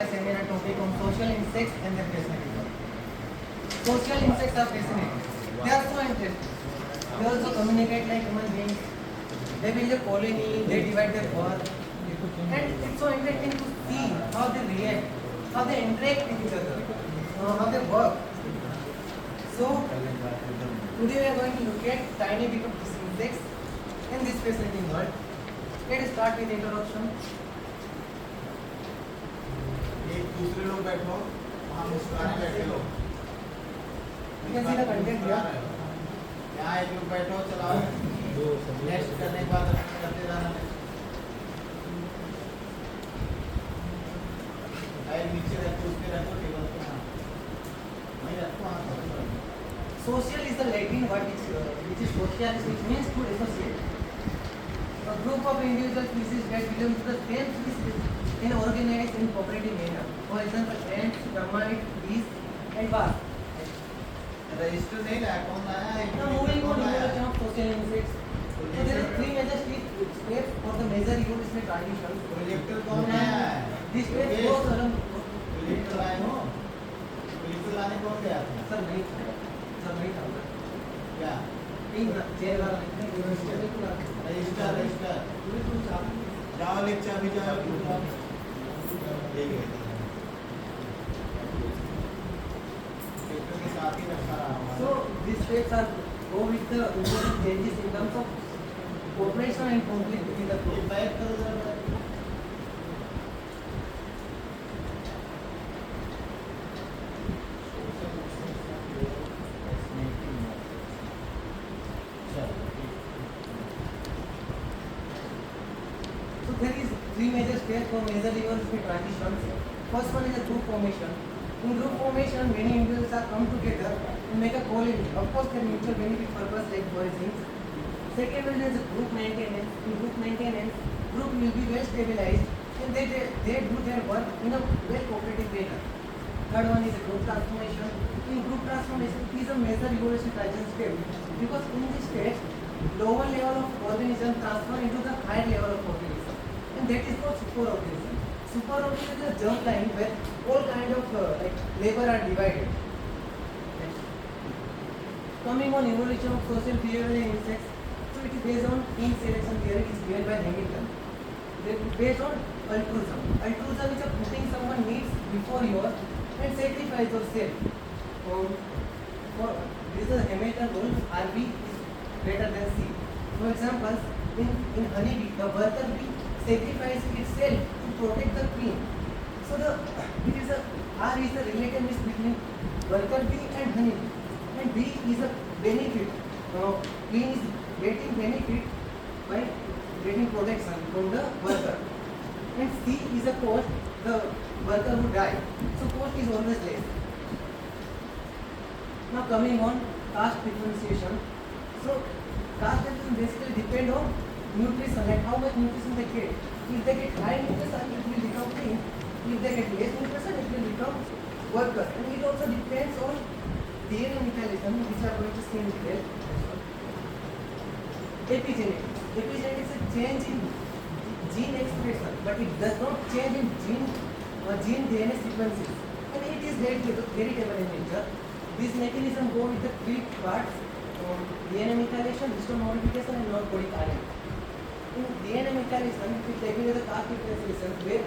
Seminar topic on social insects and their fascinating. Social insects are fascinating. They are so interesting. They also communicate like human beings. They build a colony, they divide their work. And it's so interesting to see how they react, how they interact with each other, how they work. So, today we are going to look at tiny bit of these insects in this fascinating world. Let us start with introduction. एक दूसरे लोग बैठो वहाँ मुस्कुराने बैठे हो You can see the content here. यहाँ एक लोग बैठो चलाओ नेक्स्ट करने के बाद करते जाना नेक्स्ट नीचे रखो उसके रखो टेबल पे हाँ वहीं रखो हाँ Social is the Latin word which is socialis, which means to associate. A group of individual species that belong to the same species in organized in cooperative manner. For example, ants, termite, bees, and wasps. Register नहीं लाया कौन लाया Now moving on to the of social insects. So there are three major steps for the major evolutionary transitions. Projector कौन लाया है This step goes along. Projector लाए हो projector लाने कौन गया था Sir, नहीं था. Sir, नहीं था. क्या तीन चेयर वाला नहीं था. रजिस्टर जाओ लेक्चर अभी जाओ ठीक है के साथ ही रखा रहा So these steps are go with the important changes in terms of cooperation and conflict within the ये group. बैठ करो जरा So there is three major steps for major evolutionary transitions. First one is a group formation. In group formation, many individuals are come together and make a colony. Of course, their mutual benefit purpose like foraging. Second one is a group maintenance. In group maintenance, group will be well stabilized and they do their work in a well cooperative manner. Third one is a group transformation. In group transformation, it is a major evolutionary transition step because in this step, lower level of organism transfer into the higher level of organism, and that is called superorganism. Superorganism is a germline where all kind of labor are divided. Coming on evolution of social behavior in insects, so it is based on king selection theory. It is given by Hamilton. It is based on altruism. Altruism is a putting someone needs before yours and sacrifice yourself. For this is Hamilton rule. RB is greater than C. For example, in honeybee, the worker bee sacrifices itself to protect the queen. So it is a R is the relationship between worker bee and honeybee, and B is a benefit. Queen is getting benefit by getting protection from the worker, and C is a cost, the worker who died. So cost is always less. Now coming on caste differentiation. So caste differentiation basically depend on nutrition, like how much nutrition they get. If they get high nutrition, it will become king. If they get less nutrition, it will become worker. And it also depends on DNA methylation, which are going to see in detail. Epigenetics. Epigenetics is a change in gene expression, but it does not change in gene DNA sequences. And it is heritable in nature. This mechanism go with the three parts: DNA methylation, histone modification, and non-codic RNA. In DNA methylation, it is taken as a caste differentiation where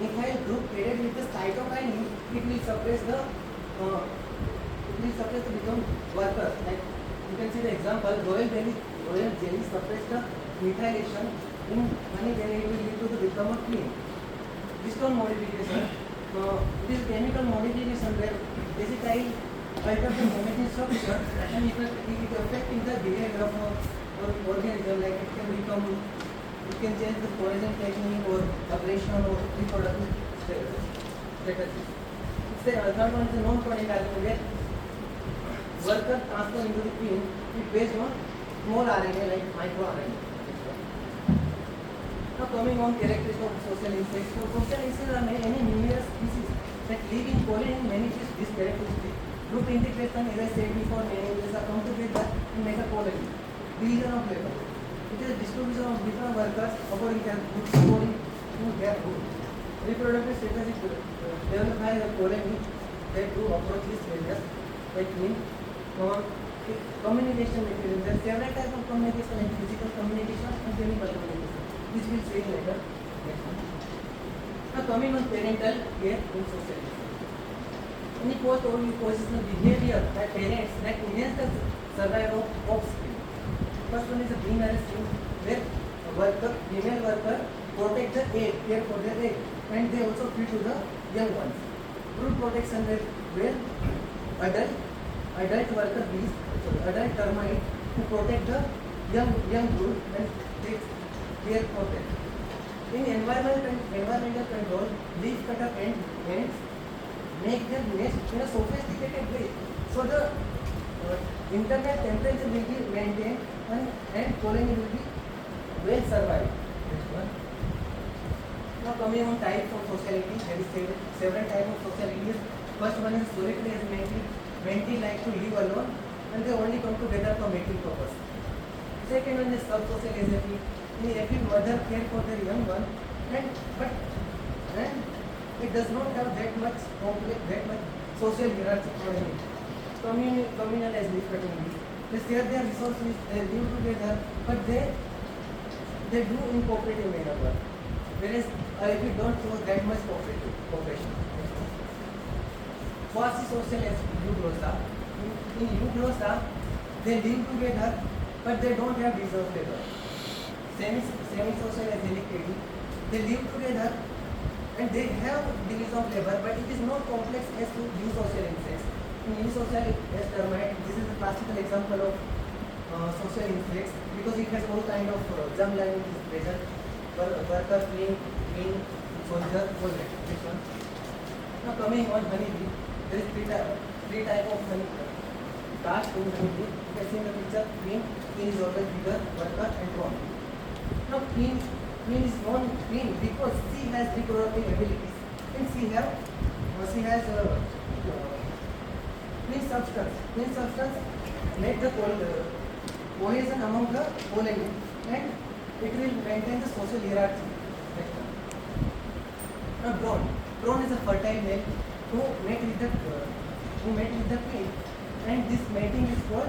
methyl group added with the cytokine, it will suppress the become workers. Like you can see the example, royal jelly suppress the methylation in honey, then it will lead to the become of queen. Histone modification, it is chemical modification where basically alter the chromatin structure and it affecting the behavior of organism, like it can change the foraging technique or aggression or reproductive strategies. It's the third one is the non-coding RNA where worker transfer into the queen is based on small RNA like microRNA. Now coming on characteristics of social insects. So social insects are any numerous species that live in colony and manifest this characteristic. Group integration, as I said before, many individuals are come together and make a colony. Division of labor. It is a distribution of different workers according to their good. Reproductive status is developed by the colony that to approach these failures, like in communication mechanism. There are several types of communication, like physical communication and chemical communication, which we'll see later. Next one. Now coming on parental care in society. In the post-positional behavior by parents that enhance the survival of offspring. First one is the being a scheme where female worker protect the egg, care for their egg, and they also feed to the young ones. Brood protection where adult worker bees, adult termite who protect the young brood and take care of them. In environmental control, leaf cutter ants make their nest in a sophisticated way, so the internal temperature will be maintained and colony will be well survived. Next one. Now coming on types of sociality, there is several types of socialities. First one is solitary, as mentee like to live alone and they only come together for mating purpose. Second one is sub-social, as every mother care for their young one, and it does not have that much complex, that much social hierarchy or anything. Communal as leaf cutting bees. They share their resources, they live together, but they do in cooperative manner work. Whereas if you don't show that much cooperation. Quasi-social as euglossa. In euglossa, they live together, but they don't have reserved labor. Semi-social as helictidae, they live together and they have division of labor, but it is not complex as to eusocial insects. In eusocial as termite, this is a classical example of social insects because it has all kind of germ lining is present. Worker, queen, soldier, all that. This one. Now coming on honeybee, there is three type of honey. Caste in honeybee. You can see in the picture, queen is always bigger, worker and drone. Now queen is known queen because she has reproductive abilities and she has queen substance. Queen substance make the cohesion among the colony and it will maintain the social hierarchy. Now drone is a fertile male who mate with the queen, and this mating is called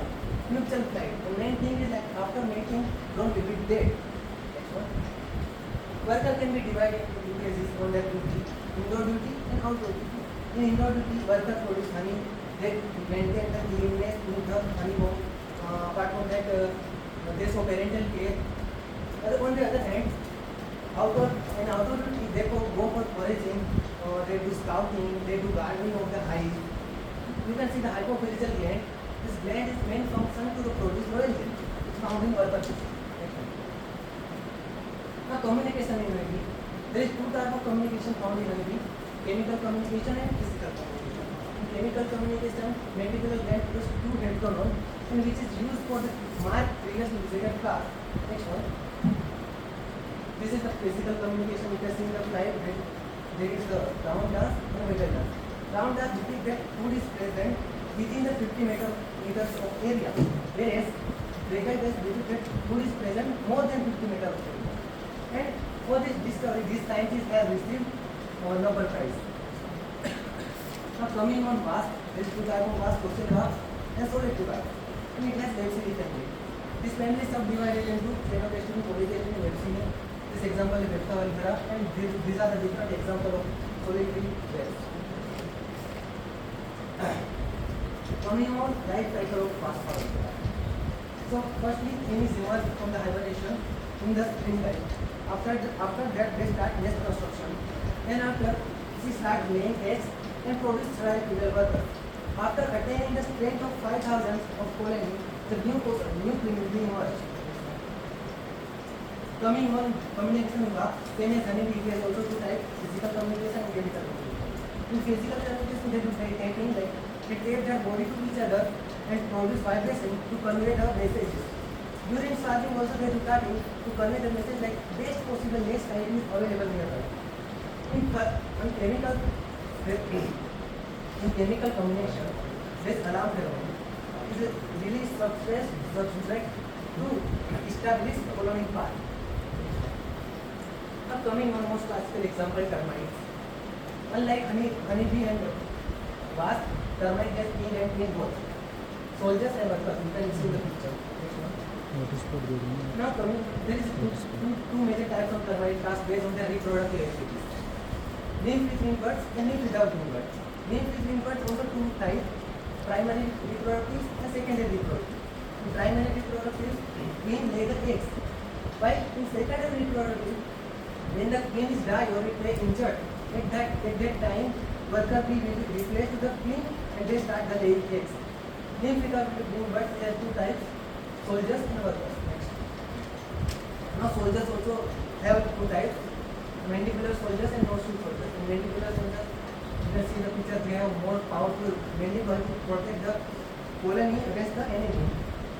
nuptial flight. The main thing is that after mating, drone will be dead. Next one. Worker can be divided into two phases on their duty, indoor duty and outdoor duty. In indoor duty, worker produce honey, they maintain the cleanliness in the honey home. Apart from that, they show parental care. On the other hand, outdoor duty, they go for foraging, they do scouting, they do gardening of the hive. You can see the hypophysical gland. This gland is main function to produce oil. It's found in worker. Now communication in honeybee. There is two types of communication found in honeybee: chemical communication and physical communication. In chemical communication, mandibular gland produces two heteronomes, and which is used for the mark previously visited class. Next one. This is the physical communication. You can see in the slide. There is the round dance and middle dance. Round dance depicts that food is present within the 50 meters of area, whereas middle dance depicts that food is present more than 50 meters of area. And for this discovery, these scientists have received Nobel Prize. Now coming on wasp, there is two types of wasp: social wasp and solitary wasp. And it has Lepsidae family. This family is subdivided into Cenotestin, Polychaetin, and Lepsidae. This example is Vector, and these are the different examples of solitary wasps. Coming on life cycle of wasp. So firstly, queen is emerged from the hibernation in the springtime. After that, they start nest construction. Then after, she starts laying eggs and produce female workers. After attaining the strength of 5,000 of colony, the new queen will be emerged. Coming on communication with wasp, same as honeybee, has also two types: physical communication and chemical communication. In physical communication, they do typing, like they tape their body to each other and produce vibration to convey the messages. During swarming also they do cutting to convey the message like best possible nest item is available nearby. In chemical combination, this alarm pheromone is released substrate to establish colony path. Now coming on most classical example, termites. Unlike honeybee and wasp, termite has king and queen both. Soldiers and workers. You can see the picture. Next one. Now coming, there is two major types of termite caste based on their reproductive activities. Nymph with wing birds and nymph without wing birds. Nymph with wing birds also two types: primary reproductive and secondary reproductive. In primary reproductive, queen lay the eggs. While in secondary reproductive, when the queen is die or it may injured, at that time, worker bee will be replaced with the queen and they start the laying eggs. Nymph without wing birds, there are two types: soldiers and workers. Next. Now soldiers also have two types: mandibular soldiers and no-shoe soldiers. In mandibular soldiers, you can see the picture, they have more powerful mandible to protect the colony against the enemy.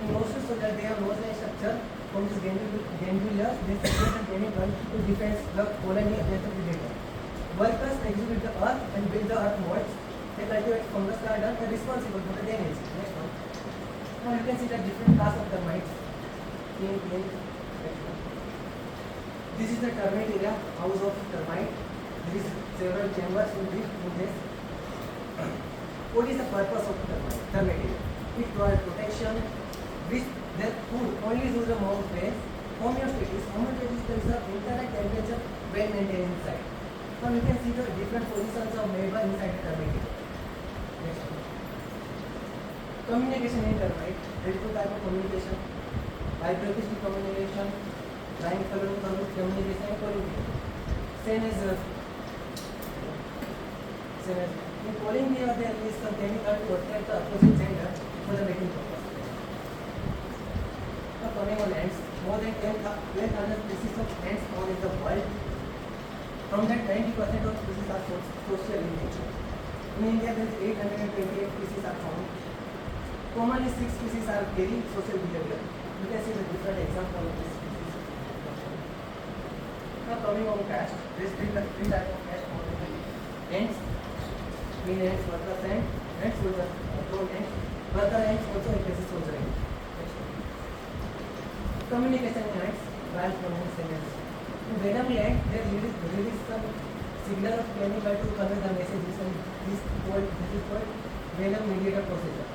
In no-shoe soldiers, they have nose-line structure from this ganglia, they separate the mandible to defend the colony against the predator. Workers exhibit the earth and build the earth molds. They cultivate fungus garden and responsible for the damage. Next one. Now you can see the different class of termites. This is the termite area, house of termite. There is several chambers in this. What is the purpose of termite area? It provides protection, which their food only through the mouth phase. Homeostasis is the internal temperature well maintained inside. Now you can see the different positions of neighbor inside the termite area. Next one. Communication in termite. There is two types of communication: vibroacoustic communication, line communication, and calling. Same as in calling here, there is some chemical to attract the opposite gender for the mating purpose. Now coming on ants, more than 10,000 species of ants found in the world. From that, 90% of species are social in nature. In India, there is 828 species are found. Commonly, 6 species are very social behavior. You can see the different examples of this species. Now coming on caste, there is three types of caste found in the ants, queen ants, worker ants, and soldier drone ants. Worker ants also replaces soldier ants. Communication in ants, branch from ants and ants. In venom ant, there release some signal of chemical to convey the messages, and this is called venom mediator procedure.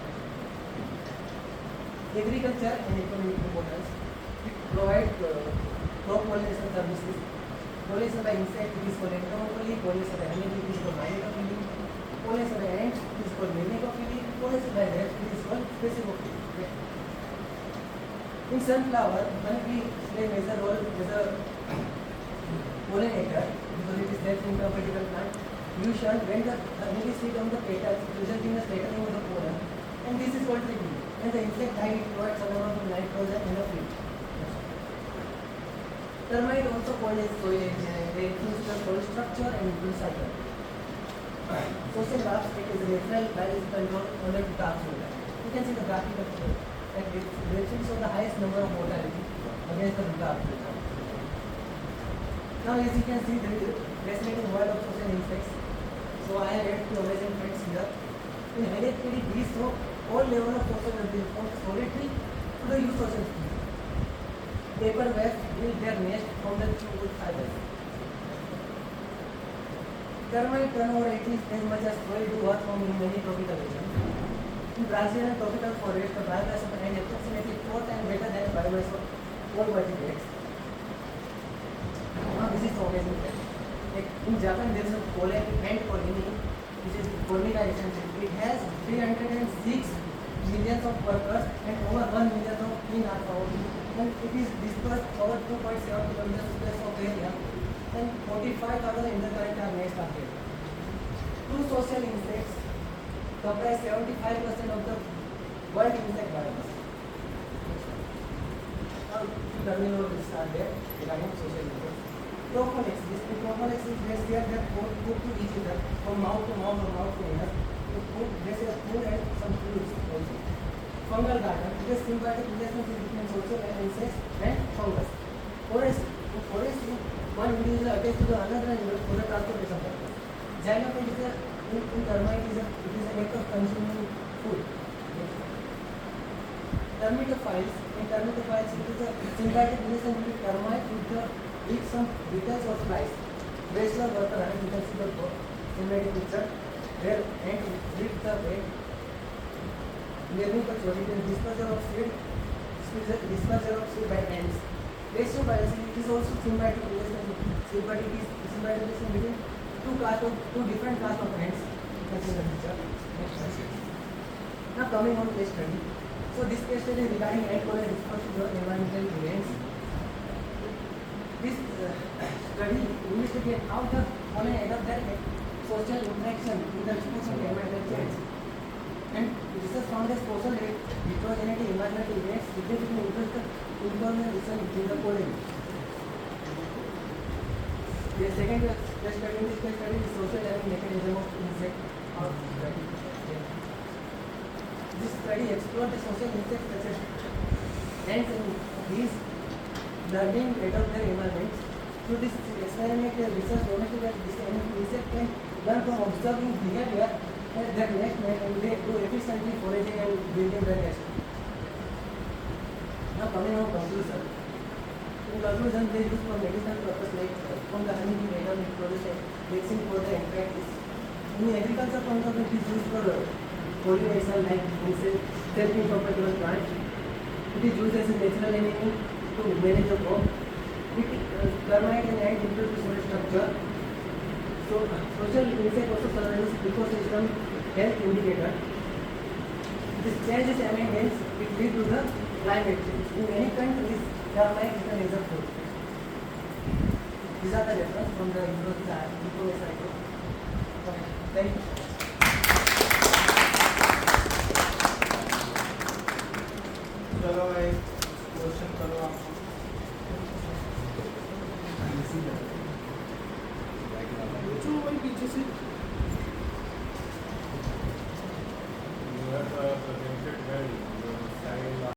Agriculture and economic importance. It provides crop pollination services. Pollination by insect, it is called entomophily. Pollination by honeybee, it is called mycophily. Pollination by ants, it is called mimicophily. Pollination by rats, it is called specimophily. In sunflower, honeybee play a major role as a pollinator because it is left incompatible plant. Fusion, when the honey is on the petals, resulting in the scattering of the pollen, and this is called tricking. And the insect diet provides some amount of nitrogen in the field. Termite also called as soil engineering. They influence the soil structure and build cycle. Social wasps take as a natural biological control under the dark soil. You can see the graphical flow. And it shows the highest number of mortality against the dark soil. Now as you can see, there is a fascinating world of social insects. So I have read two amazing facts here. In hereditary bees, so all level of social resilience from solitary to the eusocial species. Paper wasps build their nest from the wood fibers. Termite turnover at least as much as 12 earth from in many tropical regions. In Brazilian tropical forest, the biomass of an ant is approximately 4 times better than the biomass of all vertebrates. Now this is the amazing fact. In Japan, there is a ant colony, which is Formica essentially. It has 306 millions of workers and over 1 million of queen are found. And it is dispersed over 2.7 kilometers square of area, and 45,000 interconnected are nest are there. Two social insects comprise 75% of the world insect biomass. Now, terminologies are there regarding social insects. Prophylaxis. In prophylaxis, they share their food to each other from mouth to mouth or mouth to ear. They share food and some fluids also. Fungal garden. It is symbiotic relationship between social insects and fungus. Forest. In forest, one individual attached to the another for the transportation purpose. Xylem is in termite it is an act of consuming food. Termitophiles. In termitophiles, it is a symbiotic relation between termite with the if some beetles or flies waste the water, and you can see the schematic picture where ant lift the bait, leaving the chosen dispersal of seed by ants. Ratio balancing, it is also symbiotic relation. Symbiotic relation between two different class of ants. You can see the picture. Next slide. Now coming on case study. So this case study is regarding ant colony response to the environmental events. This study investigates how the colony adapt their social interaction in the response of environmental change. And research found that social heterogeneity environmental events significantly influence the information in the colony. The second case study is social learning mechanism of insect or study. This study explored the social insects such as ants and bees learning to adapt their environments. Through this experiment, research demonstrated that this insect can learn from observing behavior that next night and they do efficiently foraging and building their nest. Now coming on conclusion. In conclusion, they use for medicinal purpose like from the honey bee later it produces vaccine for the insects. In agriculture point of view, it is used for pollination like self-propagating plant. It is used as a natural enemy to manage the crop. Termite and ant improve the soil structure. So social insect also serves as ecosystem health indicator. This change is amendments which lead to the climate change. In many countries, termite is an example. These are the reference from the information. Thank you.